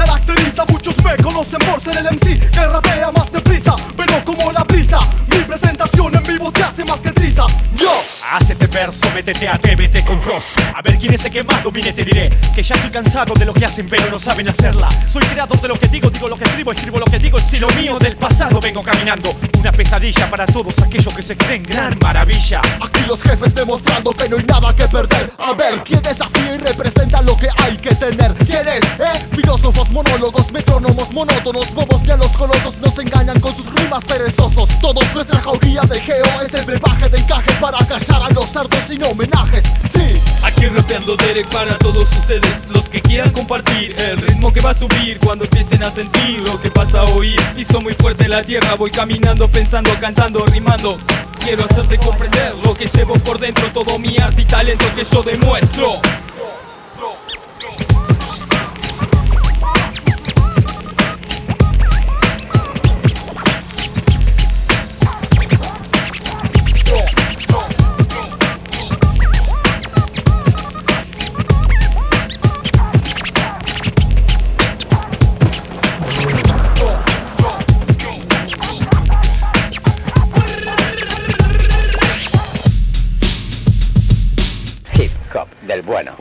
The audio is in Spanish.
caracteriza. Muchos me conocen por ser el MC que rapea más deprisa, pero como la brisa, mi presentación en vivo te hace más que triza. Yo Hacete verso, métete, atrévete con Frost. A ver quién es el que más domine, te diré que ya estoy cansado de lo que hacen pero no saben hacerla. Soy creador de lo que digo lo que escribo lo que digo. Estilo mío del pasado vengo caminando. Una pesadilla para todos aquellos que se creen gran maravilla. aquí los jefes demostrando que no hay nada que perder. A ver, ¿quién desafía y representa lo que hay que tener? ¿Quién es? Filósofos, monólogos, metrónomos, monótonos, bobos que a los colosos nos engañan con sus rimas perezosos. Todos nuestra jauría de geo es el brebaje de encaje para callar a los sardos sin homenajes. Sí, aquí rapeando Derek para todos ustedes, los que quieran compartir el ritmo que va a subir cuando empiecen a sentir lo que pasa a oír. Piso muy fuerte en la tierra, voy caminando, pensando, cantando, rimando. Quiero hacerte comprender lo que llevo por dentro, todo mi arte y talento que yo demuestro. Del bueno.